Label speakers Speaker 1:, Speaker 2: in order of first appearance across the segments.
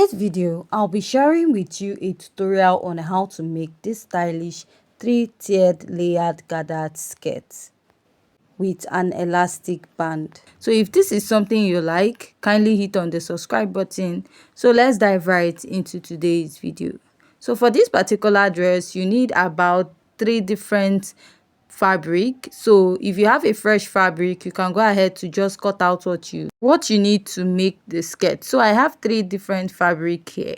Speaker 1: today's video, I'll be sharing with you a tutorial on how to make this stylish 3-tiered layered gathered skirt with an elastic band. So if this is something you like, kindly hit on the subscribe button. So let's dive right into today's video. So for this particular dress, you need about 3 different fabric. So if you have a fresh fabric, you can go ahead to just cut out what you need to make the skirt. So I have 3 different fabric here.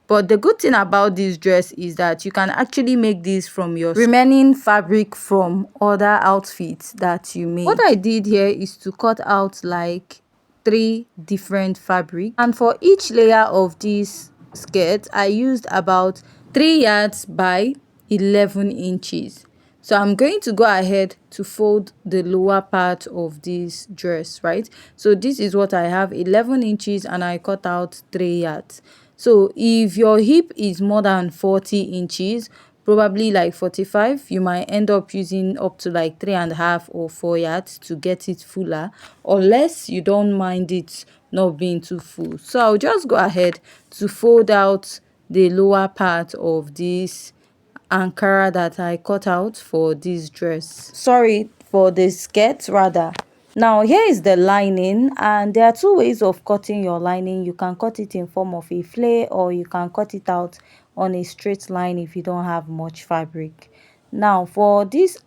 Speaker 1: But the good thing about this dress is that you can actually make this from your remaining fabric from other outfits that you made. What I did here is to cut out like 3 different fabric, and for each layer of this skirt I used about 3 yards by 11 inches. So I'm going to go ahead to fold the lower part of this dress, right? So this is what I have, 11 inches, and I cut out 3 yards. So if your hip is more than 40 inches, probably like 45, you might end up using up to like 3.5 or 4 yards to get it fuller, unless you don't mind it not being too full. So I'll just go ahead to fold out the lower part of this Ankara that I cut out for this dress, sorry, for the skirt rather. Now here is the lining, and there are 2 ways of cutting your lining. You can cut it in form of a flare, or you can cut it out on a straight line if you don't have much fabric. Now for this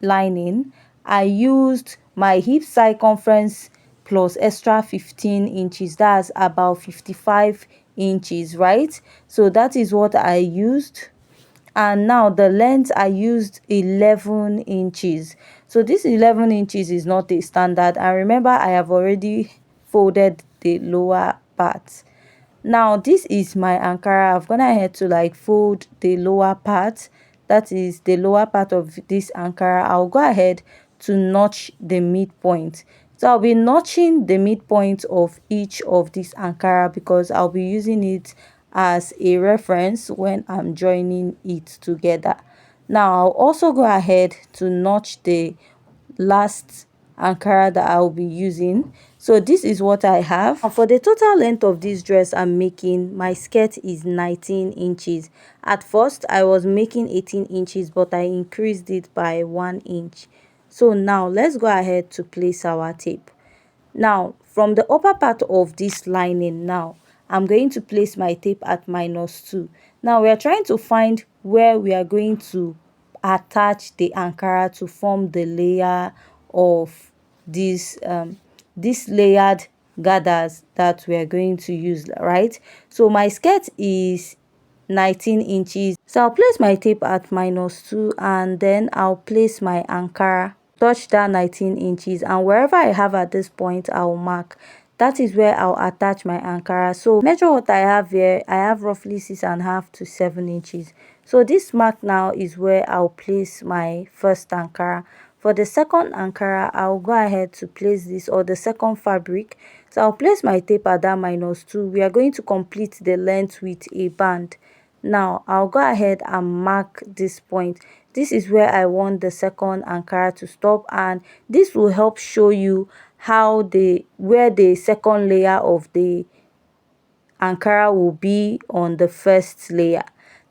Speaker 1: lining, I used my hip circumference plus extra 15 inches. That's about 55 inches, right? So that is what I used. And now the length, I used 11 inches. So this 11 inches is not a standard, and remember I have already folded the lower part. Now this is my Ankara. I've gone ahead to like fold the lower part, that is the lower part of this Ankara. I'll go ahead to notch the midpoint. So I'll be notching the midpoint of each of this Ankara because I'll be using it as a reference when I'm joining it together. Now I'll also go ahead to notch the last Ankara that I'll be using. So this is what I have. And for the total length of this dress I'm making, my skirt is 19 inches. At first I was making 18 inches, but I increased it by 1 inch. So now let's go ahead to place our tape. Now from the upper part of this lining, now I'm going to place my tape at -2. Now we are trying to find where we are going to attach the Ankara to form the layer of this layered gathers that we are going to use, right? So my skirt is 19 inches. So I'll place my tape at -2, and then I'll place my Ankara, touch that 19 inches, and wherever I have at this point I'll mark. That is where I'll attach my Ankara. So measure what I have here. I have roughly 6.5 to 7 inches. So this mark now is where I'll place my first Ankara. For the second Ankara, I'll go ahead to place this, or the second fabric. So I'll place my tape at that -2. We are going to complete the length with a band. Now I'll go ahead and mark this point. This is where I want the second Ankara to stop, and this will help show you how where the second layer of the Ankara will be on the first layer.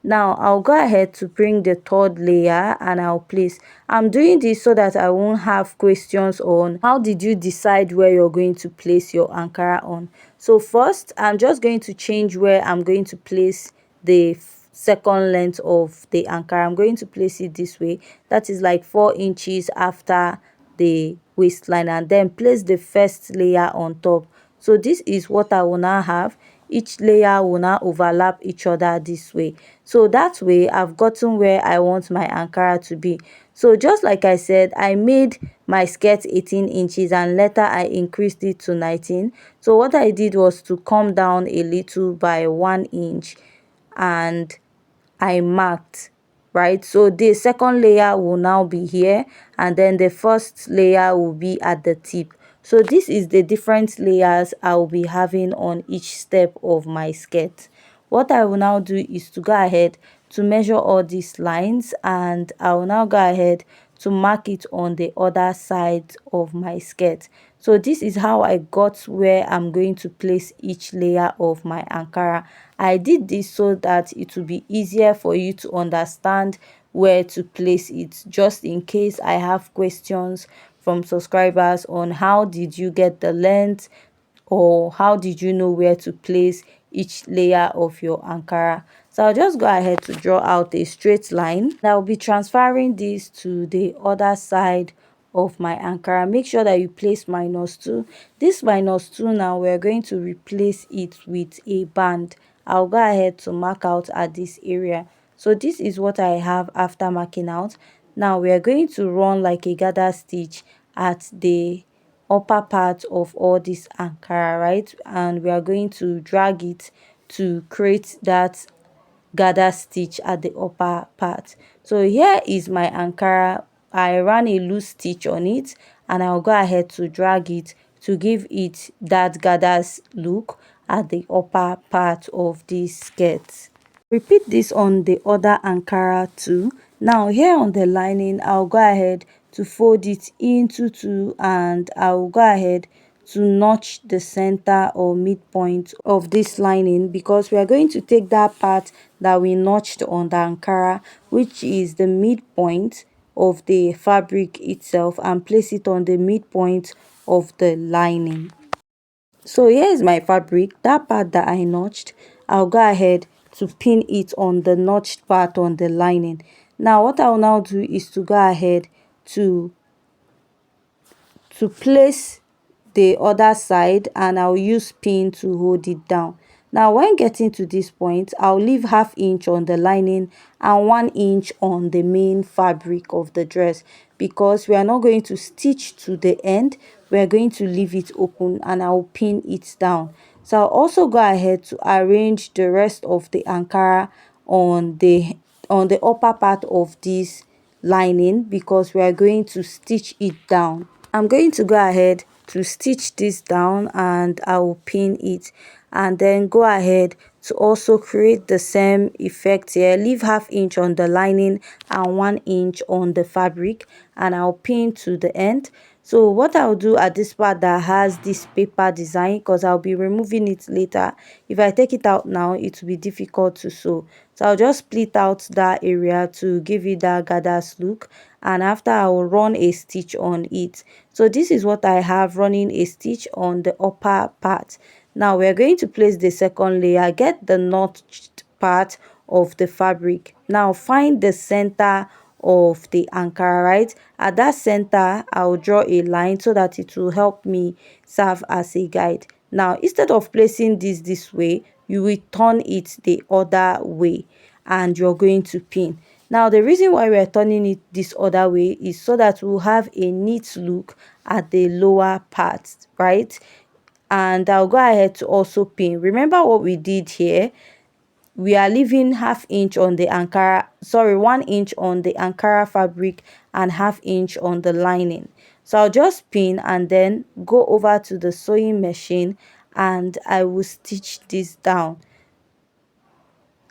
Speaker 1: Now I'll go ahead to bring the third layer and I'll place. I'm doing this so that I won't have questions on how did you decide where you're going to place your Ankara on. So first I'm just going to change where I'm going to place the second length of the Ankara. I'm going to place it this way, that is like 4 inches after the waistline, and then place the first layer on top. So this is what I will now have. Each layer will now overlap each other this way. So that way I've gotten where I want my Ankara to be. So just like I said, I made my skirt 18 inches and later I increased it to 19. So what I did was to come down a little by 1 inch and I marked, right? So the second layer will now be here, and then the first layer will be at the tip. So this is the different layers I will be having on each step of my skirt. What I will now do is to go ahead to measure all these lines, and I will now go ahead to mark it on the other side of my skirt. So this is how I got where I'm going to place each layer of my Ankara. I did this so that it will be easier for you to understand where to place it, just in case I have questions from subscribers on how did you get the length, or how did you know where to place each layer of your Ankara. So I'll just go ahead to draw out a straight line. I'll be transferring this to the other side of my Ankara. Make sure that you place -2. This -2 now, we're going to replace it with a band. I'll go ahead to mark out at this area. So this is what I have after marking out. Now we are going to run like a gather stitch at the upper part of all this Ankara, right? And we are going to drag it to create that gather stitch at the upper part. So here is my Ankara. I ran a loose stitch on it, and I'll go ahead to drag it to give it that gathers look at the upper part of this skirt. Repeat this on the other Ankara too. Now here on the lining, I'll go ahead to fold it into two, and I'll go ahead to notch the center or midpoint of this lining, because we are going to take that part that we notched on the Ankara, which is the midpoint of the fabric itself, and place it on the midpoint of the lining. So here is my fabric, that part that I notched. I'll go ahead to pin it on the notched part on the lining. Now what I'll now do is to go ahead to place the other side, and I'll use pin to hold it down. Now when getting to this point, I'll leave ½ inch on the lining and 1 inch on the main fabric of the dress, because we are not going to stitch to the end. We are going to leave it open, and I'll pin it down. So I'll also go ahead to arrange the rest of the Ankara on the upper part of this lining, because we are going to stitch it down. I'm going to go ahead to stitch this down, and I will pin it, and then go ahead to also create the same effect here. Leave ½ inch on the lining and 1 inch on the fabric, and I'll pin to the end. So what I'll do at this part that has this paper design, because I'll be removing it later, if I take it out now, it will be difficult to sew. So I'll just split out that area to give it that gathers look, and after I will run a stitch on it. So this is what I have, running a stitch on the upper part. Now we're going to place the second layer. Get the notched part of the fabric. Now find the center of the Ankara, right? At that center, I'll draw a line so that it will help me serve as a guide. Now instead of placing this way, you will turn it the other way, and you're going to pin. Now the reason why we're turning it this other way is so that we'll have a neat look at the lower part, right? And I'll go ahead to also pin. Remember what we did here. We are leaving ½ inch on the Ankara, sorry, 1 inch on the Ankara fabric and ½ inch on the lining. So I'll just pin and then go over to the sewing machine, and I will stitch this down.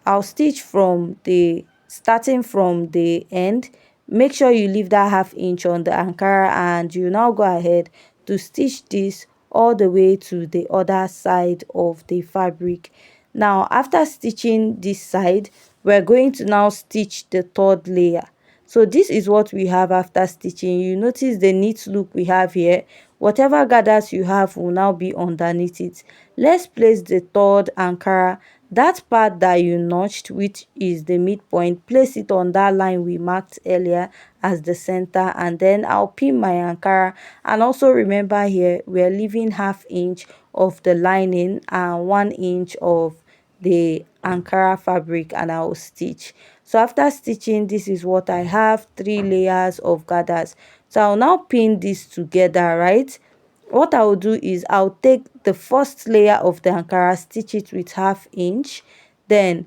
Speaker 1: I'll stitch from the starting from the end. Make sure you leave that ½ inch on the Ankara, and you now go ahead to stitch this all the way to the other side of the fabric. Now after stitching this side, we're going to now stitch the third layer. So this is what we have after stitching. You notice the neat look we have here. Whatever gathers you have will now be underneath it. Let's place the third Ankara. That part that you notched, which is the midpoint, place it on that line we marked earlier as the center, and then I'll pin my Ankara. And also remember here, we're leaving ½ inch of the lining and 1 inch of the Ankara fabric, and I will stitch. So after stitching, this is what I have, 3 layers of gathers. So I'll now pin this together, right? What I will do is I'll take the first layer of the Ankara, stitch it with ½ inch, then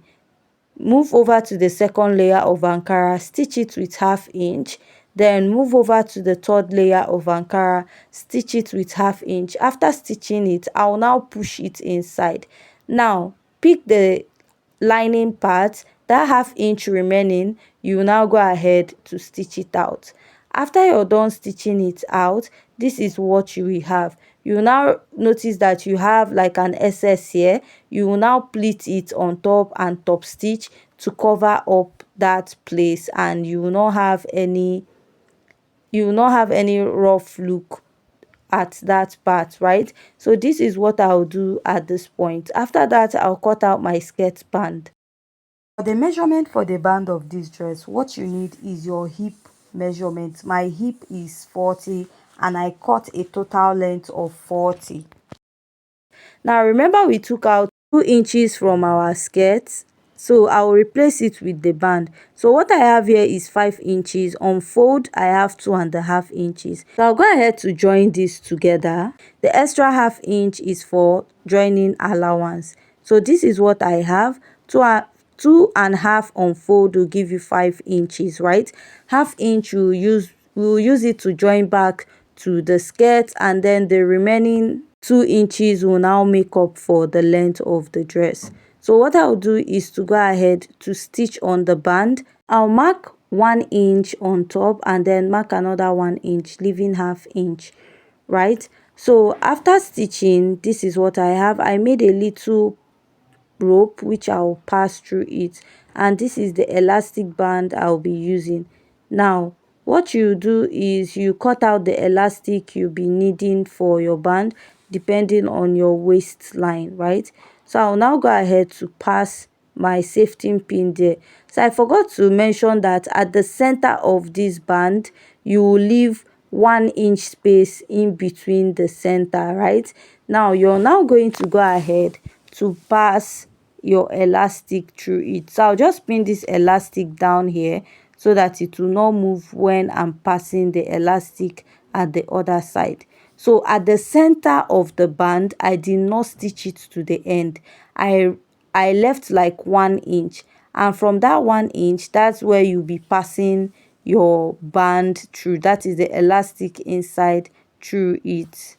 Speaker 1: move over to the second layer of Ankara, stitch it with ½ inch, then move over to the third layer of Ankara, stitch it with ½ inch. After stitching it, I'll now push it inside. Now pick the lining part, that ½ inch remaining, you now go ahead to stitch it out. After you're done stitching it out, this is what you will have. You will now notice that you have like an excess here. You will now pleat it on top and top stitch to cover up that place, and you will not have any rough look at that part, right? So this is what I'll do at this point. After that, I'll cut out my skirt band. For the measurement for the band of this dress, what you need is your hip measurement. My hip is 40 and I cut a total length of 40. Now remember, we took out 2 inches from our skirt, so I will replace it with the band. So what I have here is 5 inches. On fold, I have 2.5 inches. So I'll go ahead to join this together. The extra half inch is for joining allowance. So this is what I have. 2.5 on fold will give you 5 inches, right? Half inch we'll use it to join back to the skirt, and then the remaining 2 inches will now make up for the length of the dress. So what I'll do is to go ahead to stitch on the band. I'll mark 1 inch on top and then mark another 1 inch, leaving half inch, right? So after stitching, this is what I have. I made a little rope which I'll pass through it, and this is the elastic band I'll be using. Now what you do is you cut out the elastic you'll be needing for your band depending on your waistline, right? So I'll now go ahead to pass my safety pin there. So I forgot to mention that at the center of this band you will leave 1 inch space in between the center, right? Now you're now going to go ahead to pass your elastic through it. So I'll just pin this elastic down here so that it will not move when I'm passing the elastic at the other side. So at the center of the band, I did not stitch it to the end. I left like 1 inch, and from that 1 inch, that's where you'll be passing your band through. That is the elastic inside through it.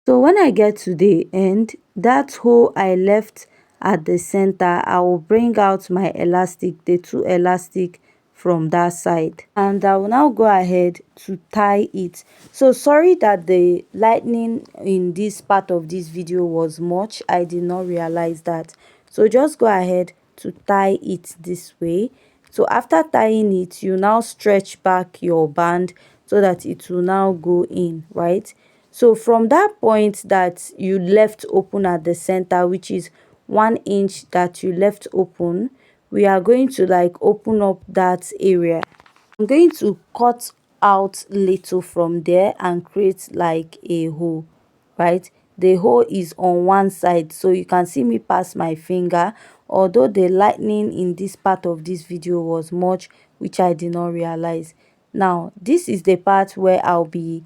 Speaker 1: So when I get to the end, that hole I left at the center, I will bring out my elastic, the 2 elastic from that side, and I will now go ahead to tie it. So sorry that the lightning in this part of this video was much. I did not realize that. So just go ahead to tie it this way. So after tying it, you now stretch back your band so that it will now go in, right? So from that point that you left open at the center, which is 1 inch that you left open, we are going to like open up that area. I'm going to cut out little from there and create like a hole, right? The hole is on one side, so you can see me pass my finger, although the lightning in this part of this video was much, which I did not realize. Now this is the part where I'll be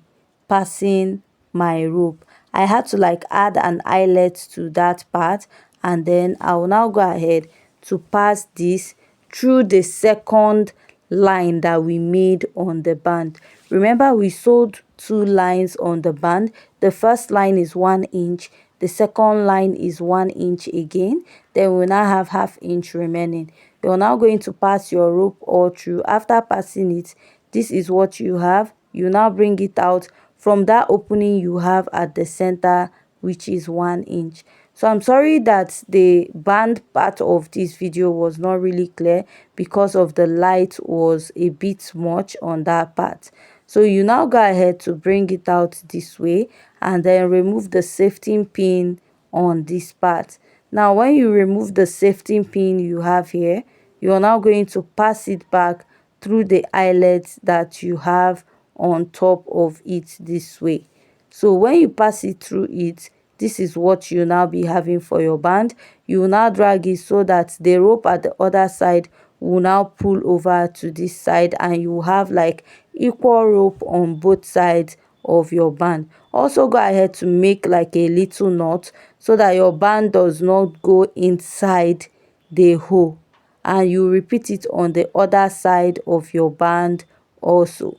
Speaker 1: passing my rope. I had to like add an eyelet to that part, and then I will now go ahead to pass this through the second line that we made on the band. Remember, we sewed 2 lines on the band. The first line is 1 inch, the second line is 1 inch again. Then we now have half inch remaining. You're now going to pass your rope all through. After passing it, this is what you have. You now bring it out from that opening you have at the center, which is 1 inch. So I'm sorry that the band part of this video was not really clear because of the light was a bit much on that part. So you now go ahead to bring it out this way and then remove the safety pin on this part. Now when you remove the safety pin you have here, you are now going to pass it back through the eyelets that you have on top of it this way. So when you pass it through it, this is what you now be having for your band. You will now drag it so that the rope at the other side will now pull over to this side, and you will have like equal rope on both sides of your band. Also go ahead to make like a little knot so that your band does not go inside the hole, and you repeat it on the other side of your band also.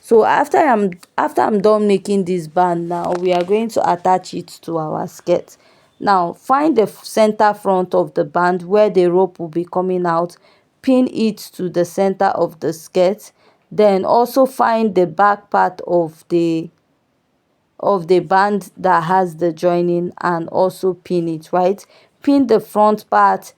Speaker 1: So after I'm done making this band, now we are going to attach it to our skirt. Now find the center front of the band where the rope will be coming out, pin it to the center of the skirt, Then also find the back part of the band that has the joining and also pin it, right? Pin the front part,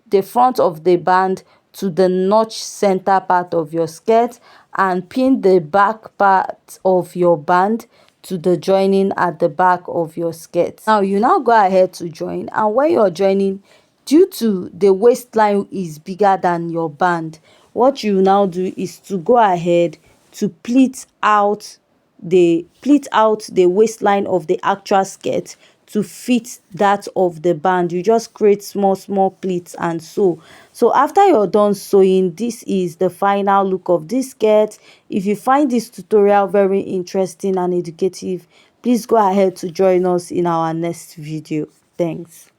Speaker 1: the front of the band, to the notch center part of your skirt, and pin the back part of your band to the joining at the back of your skirt. Now you go ahead to join, and when you're joining, due to the waistline is bigger than your band, what you now do is to go ahead to pleat out the waistline of the actual skirt to fit that of the band. You just create small pleats and sew. So after you're done sewing, this is the final look of this skirt. If you find this tutorial very interesting and educative, please go ahead to join us in our next video. Thanks.